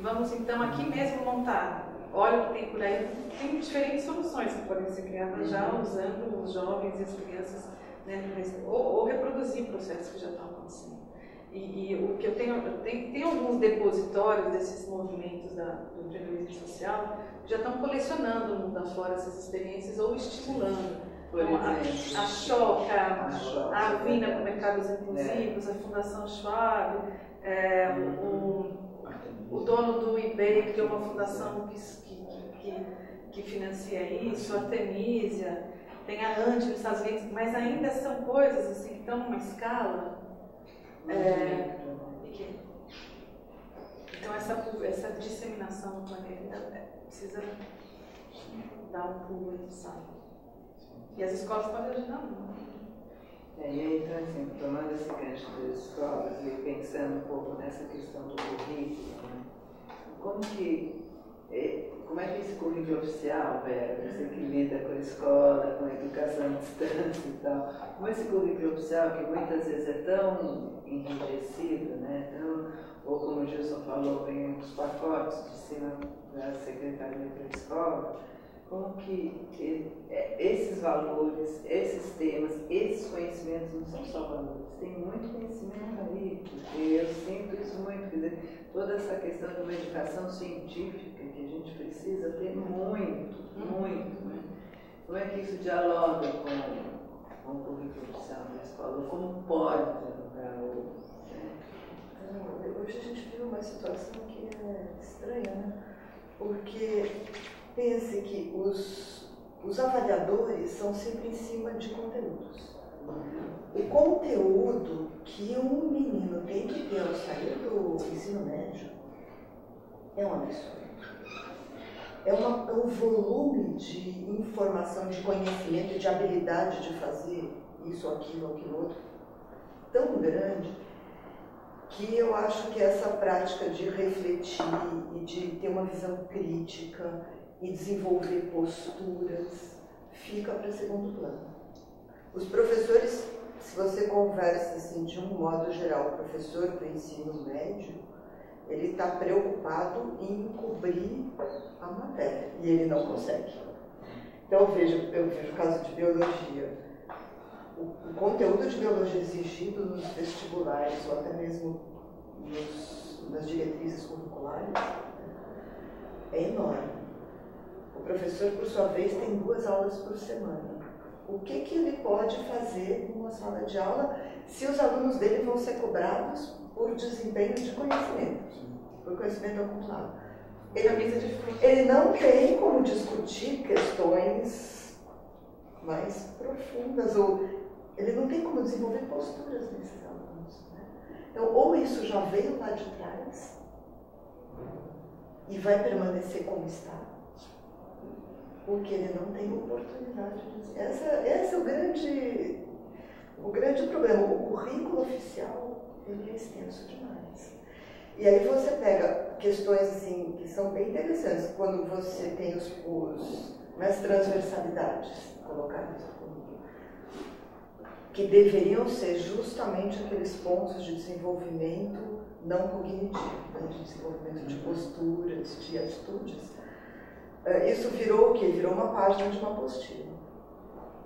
vamos então aqui mesmo montar. Olha o que tem por aí, tem diferentes soluções que podem ser criadas já usando os jovens e as crianças, né, ou reproduzir processos que já estão acontecendo. E o que eu tenho alguns depositórios desses movimentos do empreendedorismo social que já estão colecionando no mundo afora essas experiências ou estimulando. Então, a Choca, a Avina para Mercados Inclusivos, a Fundação Schwab, o dono do eBay criou uma fundação que financia isso, a Artemisia, tem a ANTI nos Estados Unidos, mas ainda são coisas assim, que estão numa escala. Então essa disseminação precisa dar um pulo e sabe? E as escolas podem ajudar muito. E aí, então, assim, tomando esse gancho das escolas e pensando um pouco nessa questão do currículo, né? Como é que esse currículo oficial, você que lida com a escola, com a educação à distância e tal, como esse currículo oficial, que muitas vezes é tão enrijecido, né? Ou como o Gilson falou, vem os pacotes de cima da secretaria para a escola, como que esses valores, esses temas, esses conhecimentos não são só valores, tem muito conhecimento aí, porque eu sinto isso muito, quer dizer, toda essa questão de uma educação científica que a gente precisa ter muito, né? Como é que isso dialoga com o currículo oficial da escola? Como pode dialogar? Hoje a gente vive uma situação que é estranha, né? Porque pense que os avaliadores são sempre em cima de conteúdos. O conteúdo que um menino tem que ter ao sair do ensino médio é um absurdo. É um volume de informação, de conhecimento, de habilidade de fazer isso, aquilo, outro, tão grande, que eu acho que essa prática de refletir e de ter uma visão crítica e desenvolver posturas fica para segundo plano. Os professores, se você conversa assim, de um modo geral, o professor do ensino médio, ele está preocupado em cobrir a matéria e ele não consegue. Então eu vejo o caso de biologia. O conteúdo de biologia exigido nos vestibulares ou até mesmo nas diretrizes curriculares é enorme. O professor, por sua vez, tem 2 aulas por semana. O que ele pode fazer numa sala de aula se os alunos dele vão ser cobrados por desempenho de conhecimento, por conhecimento acumulado? Ele não tem como discutir questões mais profundas, ou ele não tem como desenvolver posturas nesses alunos, né? Então, ou isso já veio lá de trás e vai permanecer como está, porque ele não tem oportunidade de dizer. Esse é o grande problema. O currículo oficial ele é extenso demais. E aí você pega questões assim, que são bem interessantes, quando você tem as transversalidades colocadas no currículo, que deveriam ser justamente aqueles pontos de desenvolvimento não cognitivo, né, de desenvolvimento de posturas, de atitudes. Isso virou o quê? Virou uma página de uma apostila.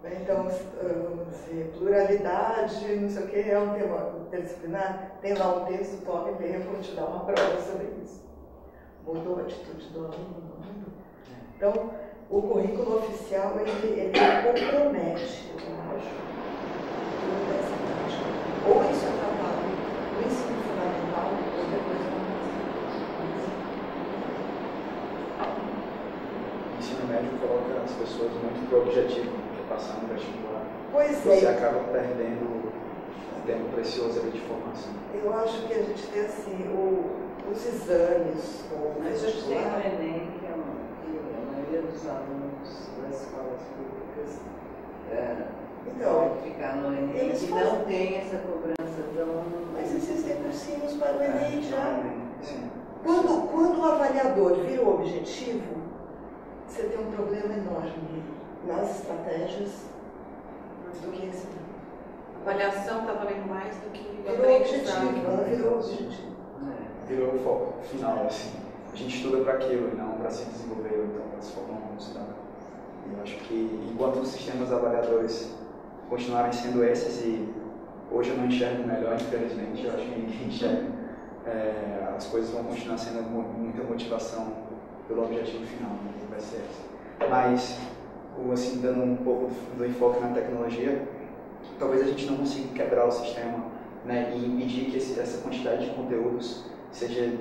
Então, vamos dizer, pluralidade, não sei o quê, é um tema interdisciplinar, tem lá um texto, tome e leia, vou te dar uma prova sobre isso. Mudou a atitude do aluno? Então, o currículo oficial, ele compromete, eu acho, toda essa prática. Ou isso é tratado no ensino fundamental, ou depois na O ensino médio coloca as pessoas muito pro objetivo, que é passar no vestibular. Pois Você acaba perdendo um tempo precioso ali de formação. Eu acho que a gente tem assim, os exames, mas a gente tem o Enem, que a maioria dos alunos das escolas públicas pode ficar no Enem, e não tem essa cobrança tão... Mas existem cursinhos para o Enem já. Sim. Quando o avaliador vira o objetivo, você tem um problema enorme nas estratégias do que ensinar. A avaliação está valendo mais do que o aprendizado. aprendizado. Virou objetivo. Virou o foco final, assim. a gente estuda para aquilo e não para se desenvolver ou então para se formar um cidadão. E eu acho que enquanto os sistemas avaliadores continuarem sendo esses, e hoje eu não enxergo melhor, infelizmente, eu acho que ninguém enxerga, as coisas vão continuar sendo muita motivação pelo objetivo final, né, que vai ser esse. Mas, assim, dando um pouco do enfoque na tecnologia, talvez a gente não consiga quebrar o sistema, né, e impedir que essa quantidade de conteúdos seja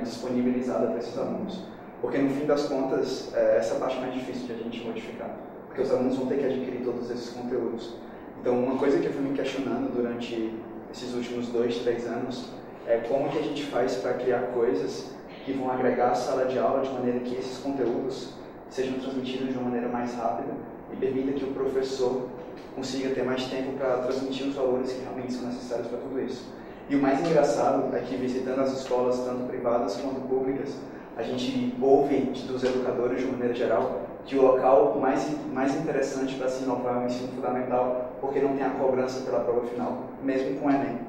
disponibilizada para esses alunos. Porque, no fim das contas, essa parte mais difícil de a gente modificar. Porque os alunos vão ter que adquirir todos esses conteúdos. Então, uma coisa que eu fui me questionando durante esses últimos 2, 3 anos é como que a gente faz para criar coisas que vão agregar a sala de aula de maneira que esses conteúdos sejam transmitidos de uma maneira mais rápida e permita que o professor consiga ter mais tempo para transmitir os valores que realmente são necessários para tudo isso. E o mais engraçado é que, visitando as escolas, tanto privadas quanto públicas, a gente ouve dos educadores, de maneira geral, que o local mais interessante para se inovar é o ensino fundamental, porque não tem a cobrança pela prova final, mesmo com o Enem.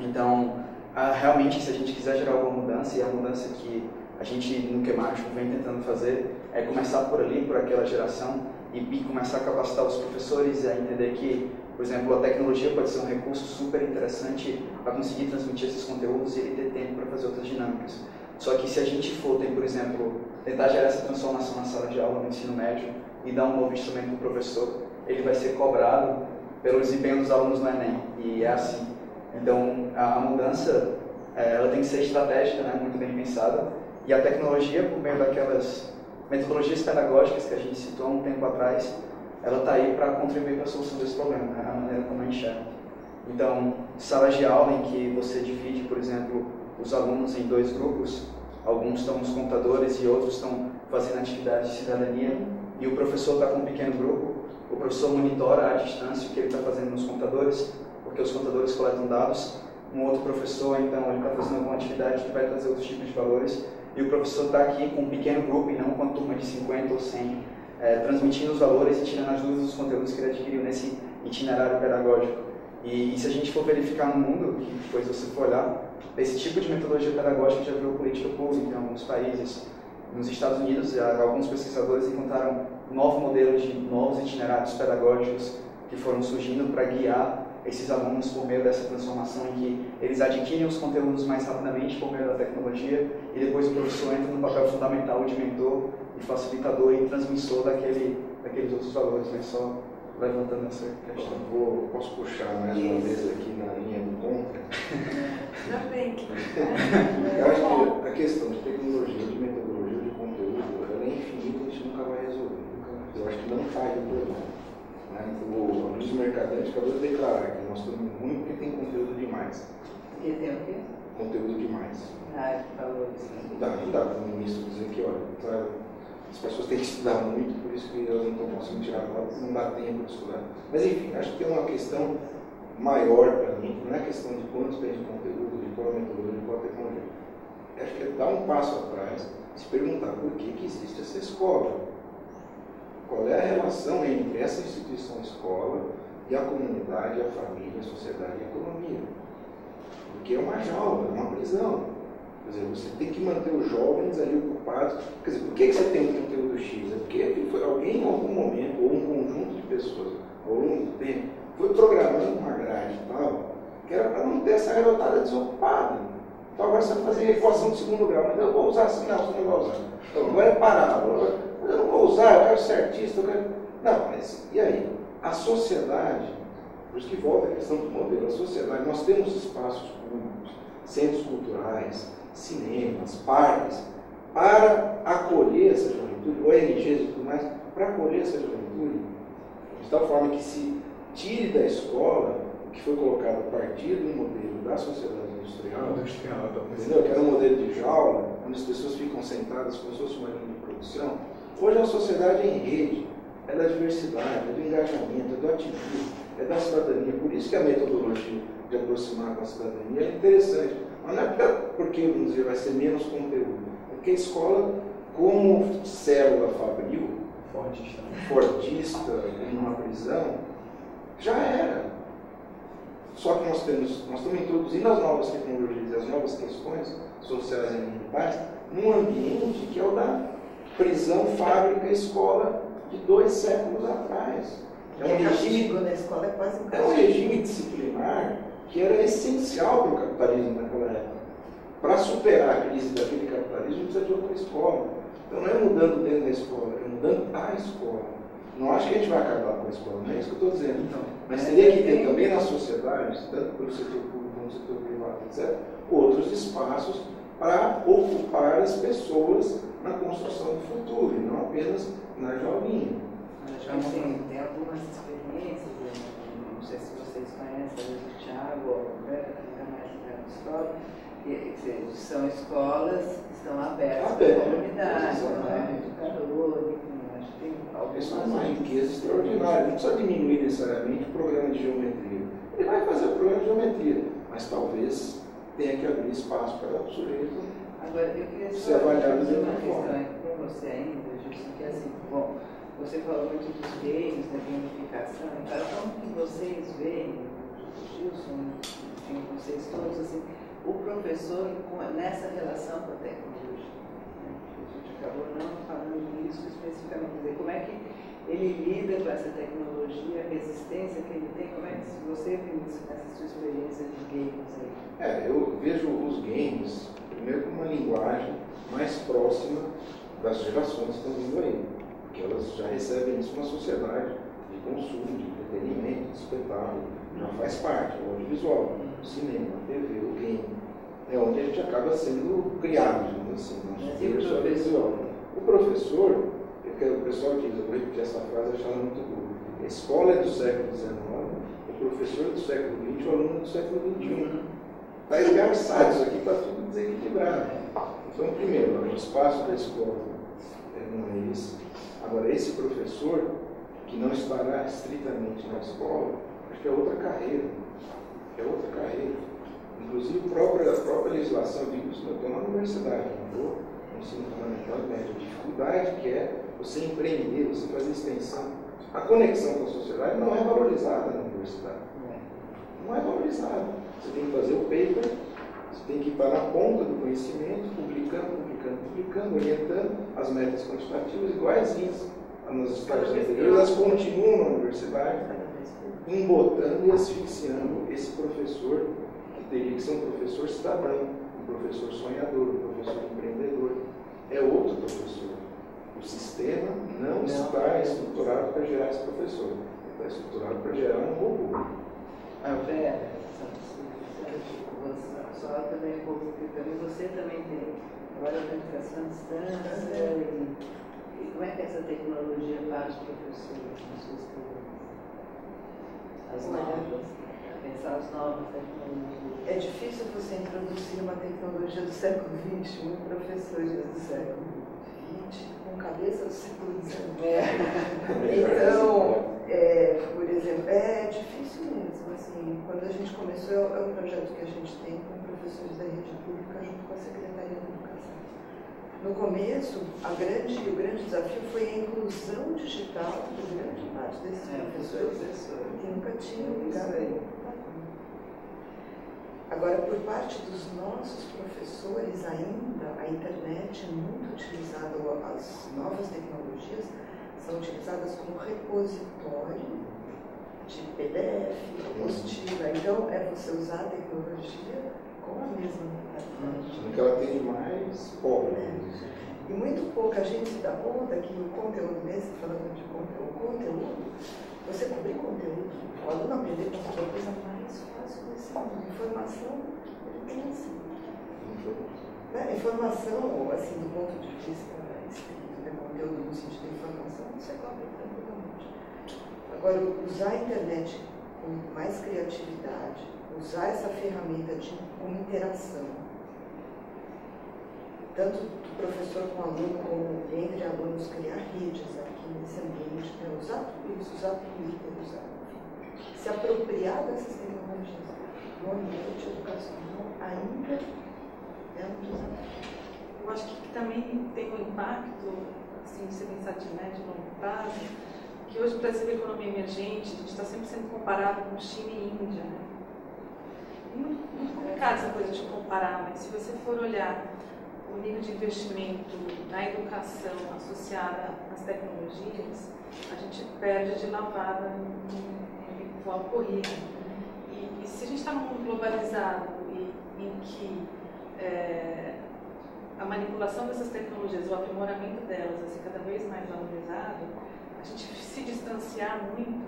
Então, realmente, se a gente quiser gerar alguma mudança, e a mudança que a gente no Queimático vem tentando fazer, é começar por ali, por aquela geração, e começar a capacitar os professores a entender que, por exemplo, a tecnologia pode ser um recurso super interessante para conseguir transmitir esses conteúdos e ele ter tempo para fazer outras dinâmicas. Só que se a gente for, por exemplo, tentar gerar essa transformação na sala de aula no ensino médio e dar um novo instrumento para o professor, ele vai ser cobrado pelo desempenho dos alunos no Enem, e é assim. Então, a mudança, ela tem que ser estratégica, né, muito bem pensada, e a tecnologia, por meio daquelas metodologias pedagógicas que a gente citou há um tempo atrás, ela está aí para contribuir para a solução desse problema, né, a maneira como eu enxergo. Então, salas de aula em que você divide, por exemplo, os alunos em 2 grupos, alguns estão nos computadores e outros estão fazendo atividades de cidadania, e o professor está com um pequeno grupo, o professor monitora à distância o que ele está fazendo nos computadores, porque os computadores coletam dados, um outro professor, então, ele está fazendo alguma atividade que vai trazer outros tipos de valores, e o professor está aqui com um pequeno grupo e não com uma turma de 50 ou 100, transmitindo os valores e tirando as dúvidas dos conteúdos que ele adquiriu nesse itinerário pedagógico. E se a gente for verificar no mundo, que depois você for olhar, esse tipo de metodologia pedagógica já virou política pública em alguns países. Nos Estados Unidos, alguns pesquisadores encontraram um novo modelo de novos itinerários pedagógicos que foram surgindo para guiar esses alunos por meio dessa transformação em que eles adquirem os conteúdos mais rapidamente por meio da tecnologia e depois o professor entra no papel fundamental de mentor e facilitador e transmissor daqueles outros valores, né? Só levantando essa questão. Posso puxar mais uma vez aqui na linha do contra? Já vem aqui. Eu acho que a questão de tecnologia, de metodologia, de conteúdo, ela é infinita e a gente nunca vai resolver. Eu acho que não sai do problema. O Luiz Mercadante acabou de declarar que nós estamos ruim porque tem conteúdo demais. Porque tem o quê? Conteúdo demais. Ah, que falou isso. Não dá para o ministro dizer que, olha, as pessoas têm que estudar muito, por isso que elas não estão conseguindo tirar nota, não dá tempo de estudar. Mas enfim, acho que tem uma questão maior para mim, não é questão de quanto tem de conteúdo, de qual metodologia, de qual tecnologia. Acho que é dar um passo atrás, se perguntar por que existe essa escola. Qual é a relação entre essa instituição escola e a comunidade, a família, a sociedade e a economia? Porque é uma jaula, é uma prisão. Quer dizer, você tem que manter os jovens ali ocupados. Quer dizer, por que você tem um conteúdo X? É porque foi alguém em algum momento, ou um conjunto de pessoas, ao longo do tempo, foi programando uma grade e tal, que era para não ter essa garotada desocupada. Então agora você vai fazer equação de segundo grau, mas eu vou usar assim, não, você não vai usar. Então agora é parábola, mas eu não vou usar, eu quero ser artista, eu quero... Não, mas e aí? A sociedade, por isso que volta a questão do modelo, a sociedade, nós temos espaços públicos, centros culturais, cinemas, parques, para acolher essa juventude, ONGs e tudo mais, para acolher essa juventude, de tal forma que se tire da escola o que foi colocado a partir do modelo da sociedade industrial, entendeu? Que era um modelo de jaula, onde as pessoas ficam sentadas como se fosse uma linha de produção. Hoje a sociedade é em rede, é da diversidade, é do engajamento, é do ativismo, é da cidadania. Por isso que a metodologia de aproximar com a cidadania é interessante. Mas não é porque, vamos dizer, vai ser menos conteúdo. É porque a escola, como célula fabril, fortista, numa prisão, já era. Só que nós estamos introduzindo as novas tecnologias e as novas questões sociais e ambientais num ambiente que é o da prisão, fábrica, escola de 2 séculos atrás. É um regime na escola, é quase um é um regime disciplinar que era essencial para o capitalismo naquela época. Para superar a crise daquele capitalismo, precisa de outra escola. Então não é mudando dentro da escola, é mudando a escola. Não acho que a gente vai acabar com a escola, não é isso que eu estou dizendo. Então, mas teria que ter também na sociedade, tanto pelo setor público como no setor privado, etc., outros espaços para ocupar as pessoas na construção do futuro, e não apenas na joguinha. Tem algumas experiências, não sei se vocês conhecem, às vezes o Thiago ou a Roberta, que está mais ligado à escola, que são escolas que estão abertas à comunidade, não é muito calor, enfim, acho que tem algumas. Isso é uma riqueza extraordinária, não precisa diminuir necessariamente o programa de geometria. Ele vai fazer o programa de geometria, mas talvez tenha que abrir espaço para o sujeito. Agora, eu queria ser avaliado de uma outra forma. questão com você ainda, Gilson, que é assim, bom, você falou muito dos games, da gamificação, então como que vocês veem, Gilson, enfim, vocês todos, assim, o professor nessa relação com a tecnologia? A gente acabou não falando disso especificamente, quer dizer, como é que ele lida com essa tecnologia, a resistência que ele tem, como é que você viu isso nessa sua experiência de games aí? Eu vejo os games, primeiro, como uma linguagem mais próxima das gerações que estão vindo aí. Porque elas já recebem isso numa sociedade de consumo, de entretenimento, de espetáculo, já faz parte, o audiovisual, o cinema, a TV, o game, é onde a gente acaba sendo criado, digamos assim, nosso curso audiovisual. O professor, o pessoal que eu vou repetir essa frase, achava muito boa. A escola é do século XIX, o professor é do século XX, o aluno é do século XXI. Está esgarçado, isso aqui está tudo desequilibrado. Então, primeiro, o espaço da escola não é esse. Agora, esse professor, que não estará estritamente na escola, acho que é outra carreira. É outra carreira. Inclusive, a própria legislação, eu digo isso, eu estou na universidade, não estou no ensino fundamental e médio. A dificuldade que é você empreender, você fazer extensão. A conexão com a sociedade não é valorizada na universidade. Não é valorizada. Você tem que fazer o paper, você tem que estar na ponta do conhecimento, publicando, orientando as metas quantitativas iguaizinhas nos estágios anteriores, elas continuam na universidade, embotando e asfixiando esse professor, que teria que ser um professor cidadão, um professor sonhador, um professor empreendedor. É outro professor. O sistema não está estruturado para gerar esse professor, está estruturado para gerar um robô. Só também um pouco, porque também você também tem agora a educação à distância e como é que essa tecnologia para os professores nas suas experiências? As novas, pensar as novas tecnologias. É difícil você introduzir uma tecnologia do século XXI em professores do século XX com cabeça do século XIX. Então, por exemplo, é difícil mesmo. Assim, quando a gente começou, é um projeto que a gente tem com professores da rede pública junto com a Secretaria da Educação. No começo, o grande desafio foi a inclusão digital de grande parte desses professores que nunca tinham ligado aí. Agora, por parte dos nossos professores, ainda a internet é muito utilizada, as novas tecnologias são utilizadas como repositório de PDF, apostila. Então, é você usar a tecnologia com a mesma qualidade. Porque ela tem mais pobre. E muito pouco a gente se dá conta que o conteúdo mesmo, falando de conteúdo, você cobrir conteúdo, o aluno aprender com a coisa mais fácil desse mundo. Informação, ele tem assim. Informação, assim, do ponto de vista escrito, de conteúdo no sentido de informação, você cobra tranquilamente. Agora, usar a internet com mais criatividade, usar essa ferramenta com interação, tanto do professor com o aluno, como entre alunos, criar redes aqui nesse ambiente, usar tudo isso, usar Twitter, se apropriar dessas tecnologias no ambiente educacional ainda é um desafio. Eu acho que também tem um impacto, assim, se pensar de médio e longo prazo, que hoje, para ser uma economia emergente, a gente está sempre sendo comparado com China e Índia, né? muito complicado essa coisa de comparar, mas se você for olhar o nível de investimento na educação associada às tecnologias, a gente perde de lavada em forma corrida. E se a gente está num mundo globalizado e em que a manipulação dessas tecnologias, o aprimoramento delas vai ser cada vez mais valorizado, a gente se distanciar muito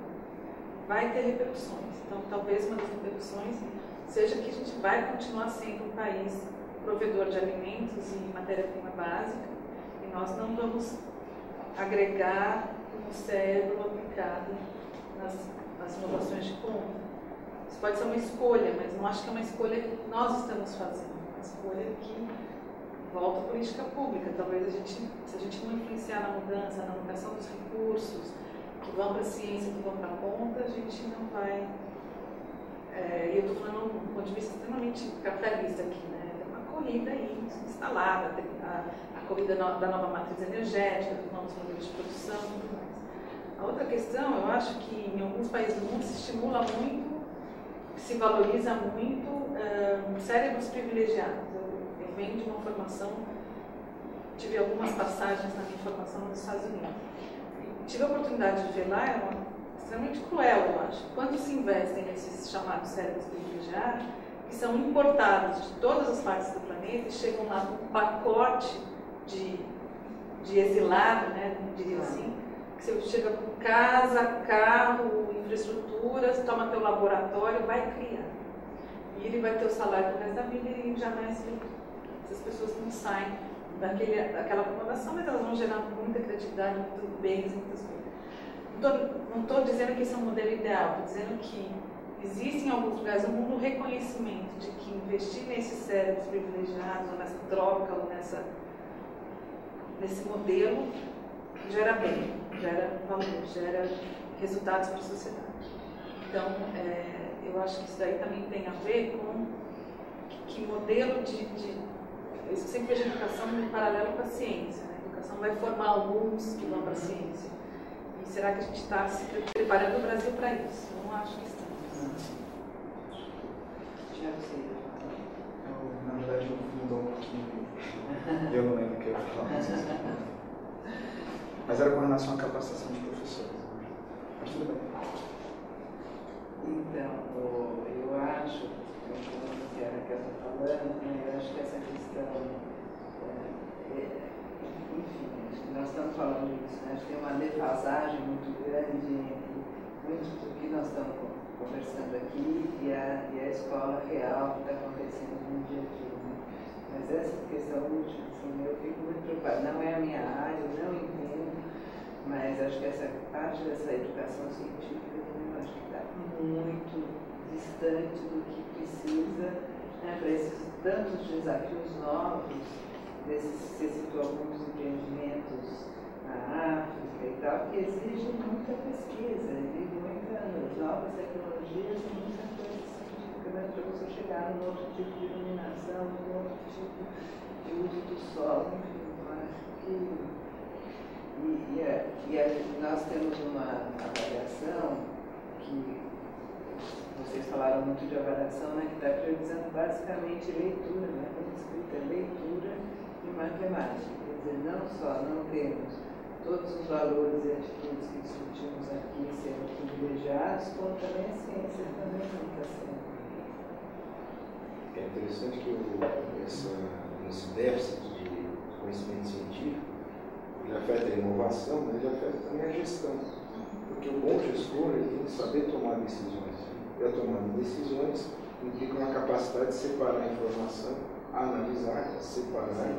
vai ter repercussões. Então, talvez uma das repercussões seja que a gente vai continuar sendo um país provedor de alimentos e matéria-prima básica, e nós não vamos agregar o cérebro aplicado nas inovações de ponta. Isso pode ser uma escolha, mas não acho que é uma escolha que nós estamos fazendo, é uma escolha que volta à política pública. Talvez se a gente não influenciar na mudança, na alocação dos recursos que vão para a ciência, que vão para a ponta, a gente não vai... E eu estou falando de um ponto de vista extremamente capitalista aqui, né? Corrida aí instalada, a corrida da nova matriz energética, dos novos modelos de produção e tudo mais. A outra questão, eu acho que em alguns países do mundo se estimula muito, se valoriza muito cérebros privilegiados. Eu venho de uma formação, tive algumas passagens na minha formação nos Estados Unidos. Tive a oportunidade de ver lá, é extremamente cruel, eu acho. Quando se investem nesses chamados cérebros privilegiados, que são importados de todas as partes do planeta e chegam lá com um pacote de exilado, né, diria assim, que você chega com casa, carro, infraestruturas, toma teu laboratório, vai criar. E ele vai ter o salário pro resto da vida e jamais essas pessoas não saem daquela acomodação, mas elas vão gerar muita criatividade, muito bens, muitas coisas. Não estou dizendo que esse é um modelo ideal, estou dizendo que existe em alguns lugares no mundo o reconhecimento de que investir nesses cérebros privilegiados, ou nessa troca, ou nesse modelo, gera bem, gera valor, gera resultados para a sociedade. Então, eu acho que isso daí também tem a ver com que modelo eu sempre vejo a educação em paralelo com a ciência. Né? A educação vai formar alguns que vão para a ciência. E será que a gente está se preparando o Brasil para isso? Eu não acho que estamos. Na verdade, mudou um pouquinho. Eu não lembro o que eu ia falar. Mas era com relação à capacitação de professores. Mas tudo bem. Então, eu acho, como que a Raquel está falando, né, eu acho que essa questão, enfim, acho que nós estamos falando disso, né, acho que tem uma defasagem muito grande entre muito do que nós estamos conversando aqui e a escola real que está acontecendo no dia a dia. Né? Mas essa questão última, assim, eu fico muito preocupada. Não é a minha área, eu não entendo, mas acho que essa parte dessa educação científica também acho que está muito distante do que precisa, né, para esses tantos desafios novos, você citou alguns empreendimentos na África e tal, que exigem muita pesquisa, exigem muitas novas tecnologias e muita coisa científica, mas para você chegar num outro tipo de iluminação, num outro tipo de uso do solo, enfim, eu acho que... nós temos uma avaliação que vocês falaram muito de avaliação, né, que está priorizando basicamente leitura, né, como escrita, leitura e matemática. Quer dizer, não só não temos todos os valores e atitudes que discutimos aqui sendo privilegiados, como também a ciência também não está sendo. É interessante que esse déficit de conhecimento científico ele afeta a inovação, mas ele afeta também a gestão. Porque o bom gestor ele tem que saber tomar decisões. E a tomada de decisões implica uma capacidade de separar a informação, analisar, separar